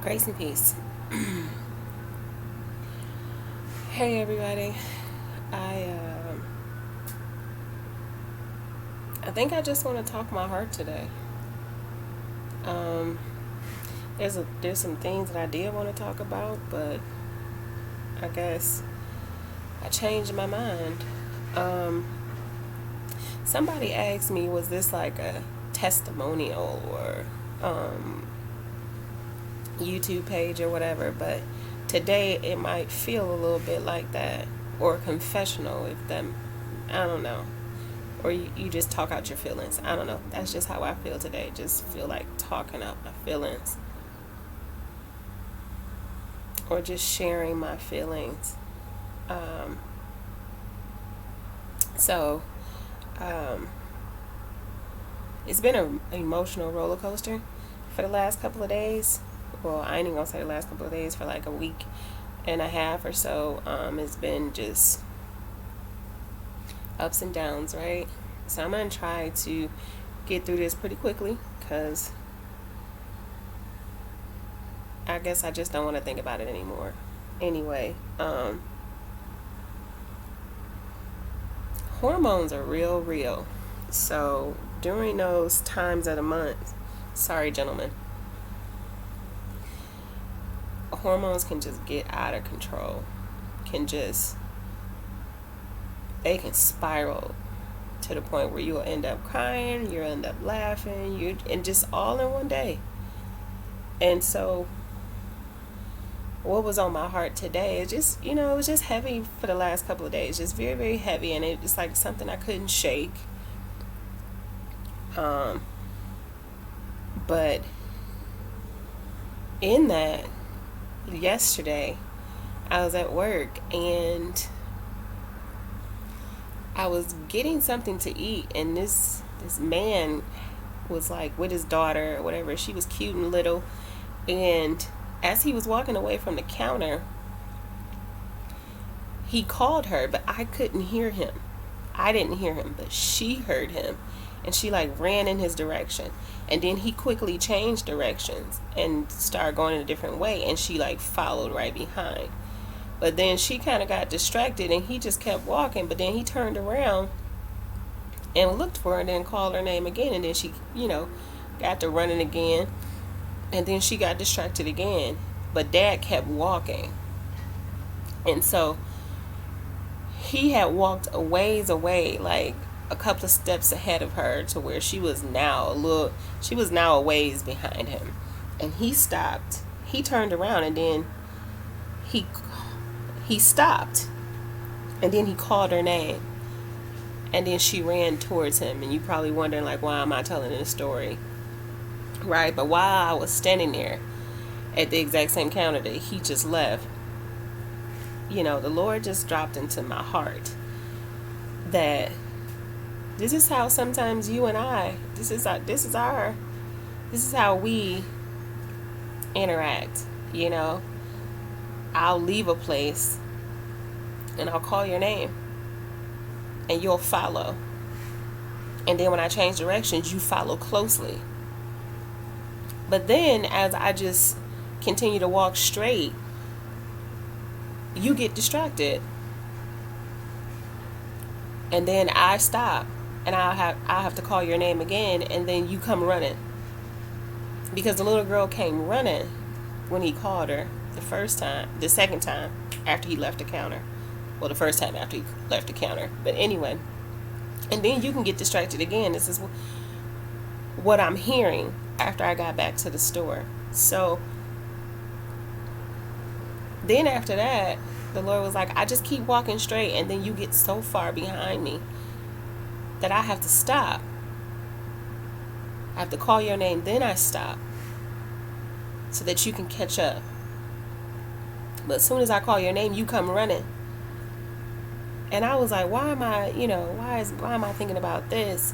Grace and peace. Hey everybody. I um I think I just want to talk my heart today. Um there's some things that I did want to talk about, but I guess I changed my mind. Um Somebody asked me, was this like a testimonial or um YouTube page or whatever, but today it might feel a little bit like that, or confessional, if that, I don't know, or you just talk out your feelings. I don't know, that's just how I feel today. Just feel like talking out my feelings, or just sharing my feelings. um, so um, it's been an emotional roller coaster for the last couple of days. Well, I ain't even gonna say the last couple of days, for like a week and a half or so. It's been just ups and downs, right? So I'm gonna try to get through this pretty quickly, because I guess I just don't want to think about it anymore. Anyway, hormones are real. So during those times of the month, sorry, gentlemen, hormones can just get out of control. Can just, they can spiral to the point where you'll end up crying, you'll end up laughing, and just all in one day. And so what was on my heart today is just, it was just heavy for the last couple of days, just very heavy, and it's like something I couldn't shake. But in that, yesterday I was at work and I was getting something to eat, and this man was like with his daughter or whatever. She was cute and little, and as he was walking away from the counter, he called her, but I couldn't hear him. I didn't hear him, but she heard him, and she like ran in his direction, and then he quickly changed directions and started going in a different way, and she like followed right behind. But then she kind of got distracted, and he just kept walking, but then he turned around and looked for her and then called her name again, and then she got to running again, and then she got distracted again, but dad kept walking. And so he had walked a ways away, like a couple of steps ahead of her, to where she was now a ways behind him. And he stopped. He turned around, and then he stopped, and then he called her name, and then she ran towards him. And you probably wondering, like, why am I telling this story, right? But while I was standing there at the exact same counter that he just left, the Lord just dropped into my heart that this is how sometimes you and I, this is how we interact. I'll leave a place and I'll call your name and you'll follow. And then when I change directions, you follow closely. But then as I just continue to walk straight, you get distracted. And then I stop, and I'll have to call your name again, and then you come running. Because the little girl came running when he called her the second time after he left the counter. Well, the first time after he left the counter. But anyway, and then you can get distracted again. This is what I'm hearing after I got back to the store. So then after that, the Lord was like, I just keep walking straight, and then you get so far behind me that I have to stop. I have to call your name, then I stop, so that you can catch up. But as soon as I call your name, you come running. And I was like, why am I thinking about this?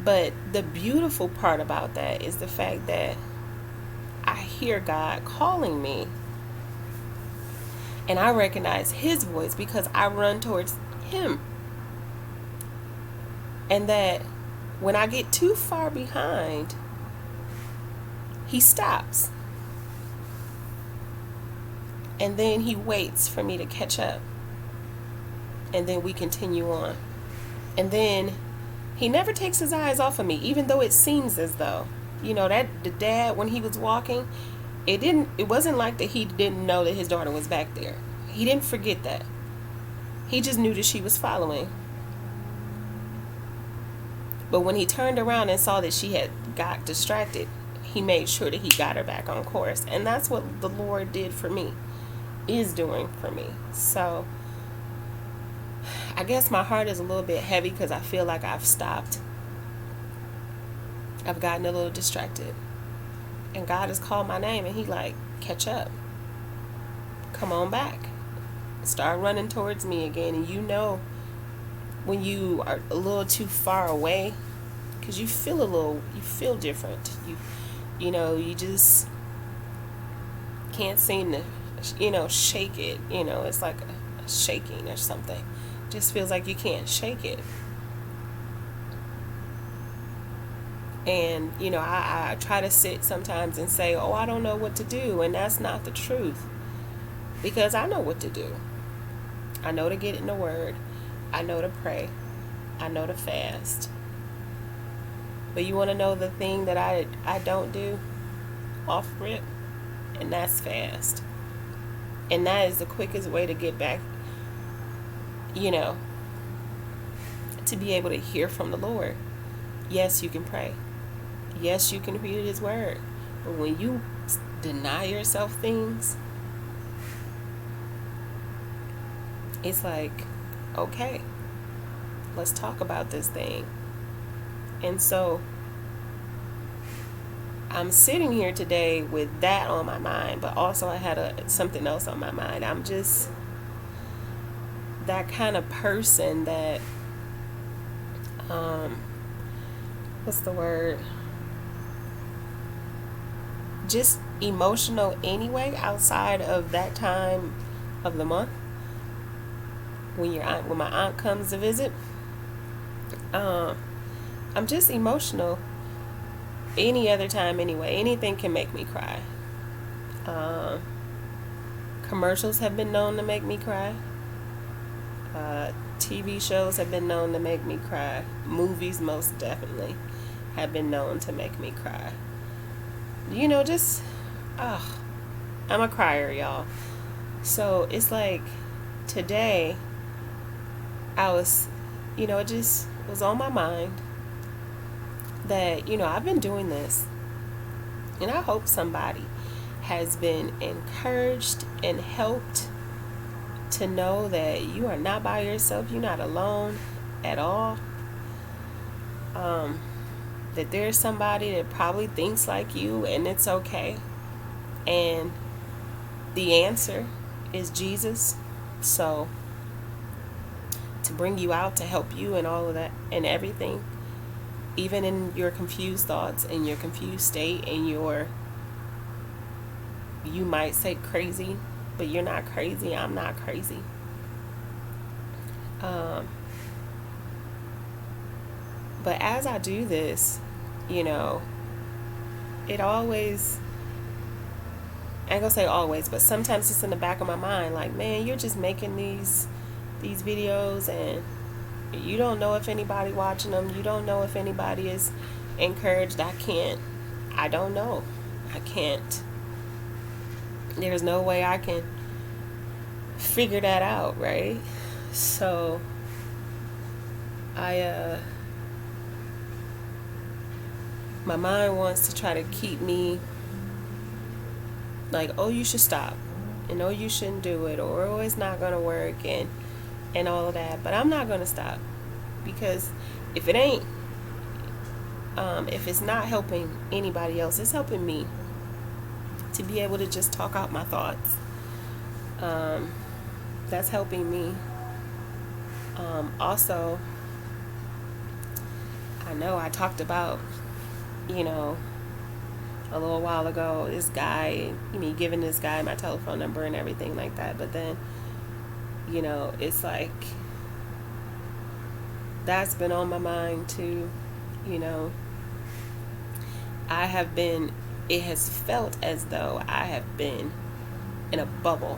But the beautiful part about that is the fact that I hear God calling me. And I recognize his voice because I run towards him. And that when I get too far behind, he stops. And then he waits for me to catch up. And then we continue on. And then he never takes his eyes off of me, even though it seems as though, that the dad, when he was walking, it wasn't like that he didn't know that his daughter was back there. He didn't forget that. He just knew that she was following. But when he turned around and saw that she had got distracted, he made sure that he got her back on course. And that's what the Lord did for me, is doing for me. So I guess my heart is a little bit heavy because I feel like I've stopped. I've gotten a little distracted. And God has called my name and he like, catch up. Come on back. Start running towards me again. And when you are a little too far away, because you feel different. You just can't seem to, shake it. It's like a shaking or something. Just feels like you can't shake it. And, I try to sit sometimes and say, oh, I don't know what to do. And that's not the truth. Because I know what to do. I know to get in the Word. I know to pray. I know to fast. But you want to know the thing that I don't do off rip? And that's fast. And that is the quickest way to get back, to be able to hear from the Lord. Yes, you can pray. Yes, you can read His Word. But when you deny yourself things, it's like, okay, let's talk about this thing. And so I'm sitting here today with that on my mind, but also I had something else on my mind. I'm just that kind of person that, what's the word? Just emotional anyway, outside of that time of the month when my aunt comes to visit. I'm just emotional any other time anyway. Anything can make me cry. Commercials have been known to make me cry. TV shows have been known to make me cry. Movies most definitely have been known to make me cry. I'm a crier, y'all. So it's like today I was, it just was on my mind that, I've been doing this. And I hope somebody has been encouraged and helped to know that you are not by yourself. You're not alone at all. That there's somebody that probably thinks like you, and it's okay. And the answer is Jesus. So to bring you out, to help you and all of that and everything, even in your confused thoughts and your confused state and you might say crazy, but you're not crazy. I'm not crazy. But as I do this, it always, I ain't gonna say always, but sometimes it's in the back of my mind, like, man, you're just making these videos and you don't know if anybody watching them. You don't know if anybody is encouraged. I don't know. I can't. There's no way I can figure that out, right? So my mind wants to try to keep me like, oh, you should stop, and oh, you shouldn't do it, or oh, it's not going to work, and all of that. But I'm not going to stop, because if it ain't, if it's not helping anybody else, it's helping me to be able to just talk out my thoughts. That's helping me. Also, I know I talked about, a little while ago, this guy, giving this guy my telephone number and everything like that. But then, it's like, that's been on my mind too. It has felt as though I have been in a bubble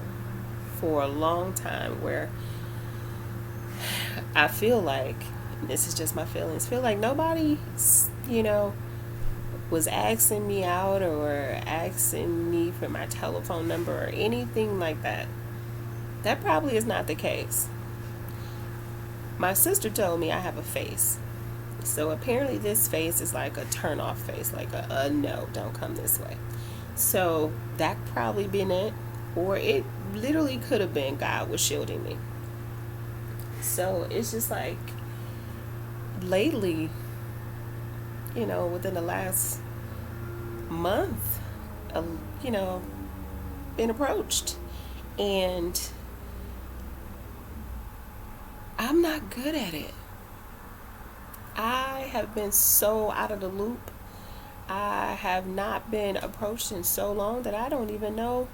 for a long time where I feel like, this is just my feelings, feel like nobody, was asking me out or asking me for my telephone number or anything like that. That probably is not the case. My sister told me I have a face. So apparently this face is like a turn off face, like a no, don't come this way. So that probably been it. Or it literally could have been God was shielding me. So it's just like lately, within the last month, been approached. And I'm not good at it. I have been so out of the loop. I have not been approached in so long that I don't even know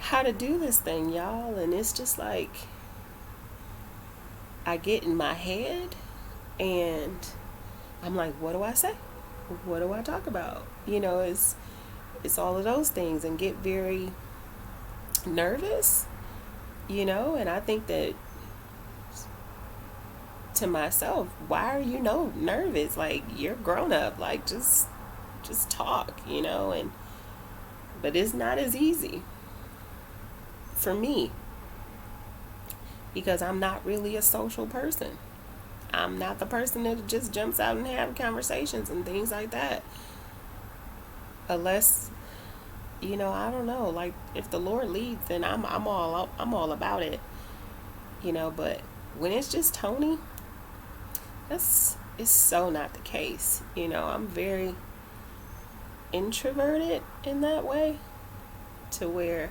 how to do this thing, y'all. And it's just like I get in my head and I'm like, what do I say? What do I talk about? It's all of those things, and get very nervous, and I think that to myself, why are you nervous? Like, you're grown up, like just talk, and but it's not as easy for me because I'm not really a social person. I'm not the person that just jumps out and have conversations and things like that. Unless, I don't know, like if the Lord leads, then I'm all about it. But when it's just Tony, it's so not the case. I'm very introverted in that way, to where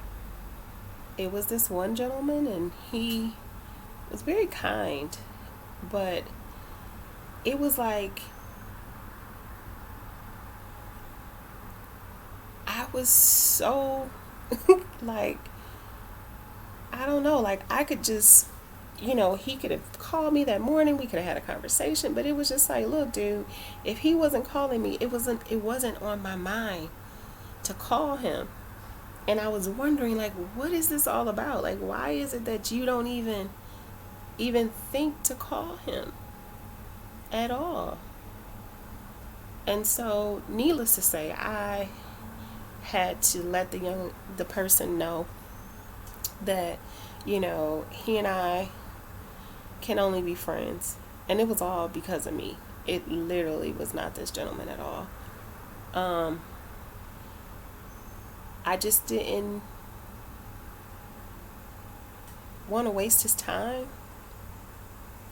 it was this one gentleman and he was very kind, but it was like I was so like, I don't know, like I could just, he could have called me that morning, we could have had a conversation, but it was just like, look, dude, if he wasn't calling me, it wasn't on my mind to call him. And I was wondering, like, what is this all about? Like, why is it that you don't even think to call him at all? And so, needless to say, I had to let the person know that, he and I can only be friends. And it was all because of me. It literally was not this gentleman at all. I just didn't want to waste his time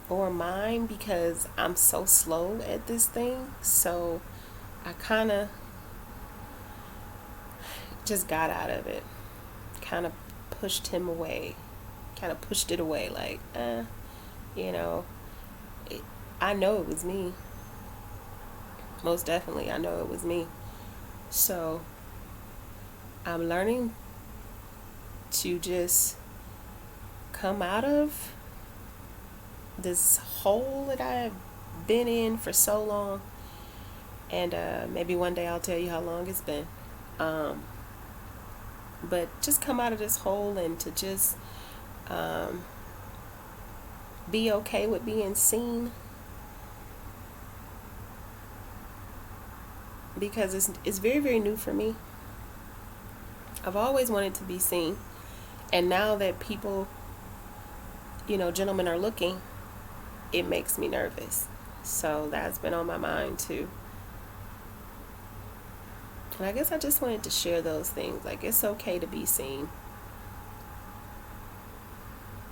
or mine because I'm so slow at this thing. So I kind of just got out of it. Kind of pushed him away. Kind of pushed it away like, I know it was me. Most definitely, I know it was me. So I'm learning to just come out of this hole that I've been in for so long. And maybe one day I'll tell you how long it's been. But just come out of this hole and to just be okay with being seen. Because it's very, very new for me. I've always wanted to be seen. And now that people, gentlemen are looking, it makes me nervous. So that's been on my mind too. And I guess I just wanted to share those things. Like, it's okay to be seen.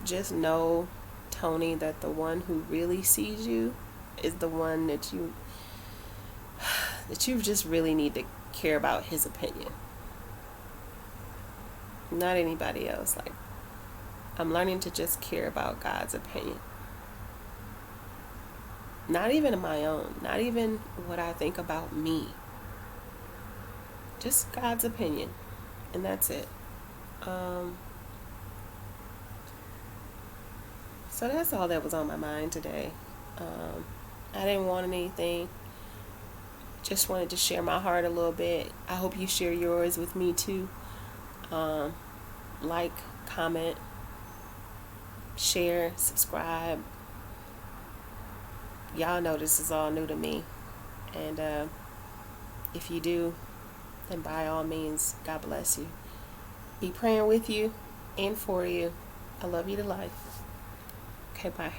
Just know, Tony, that the one who really sees you is the one that you just really need to care about his opinion. Not anybody else. Like, I'm learning to just care about God's opinion. Not even my own. Not even what I think about me. Just God's opinion. And that's it. So that's all that was on my mind today. I didn't want anything. Just wanted to share my heart a little bit. I hope you share yours with me too. Like, comment, share, subscribe. Y'all know this is all new to me. And if you do, then by all means, God bless you. Be praying with you and for you. I love you to life. Okay, bye.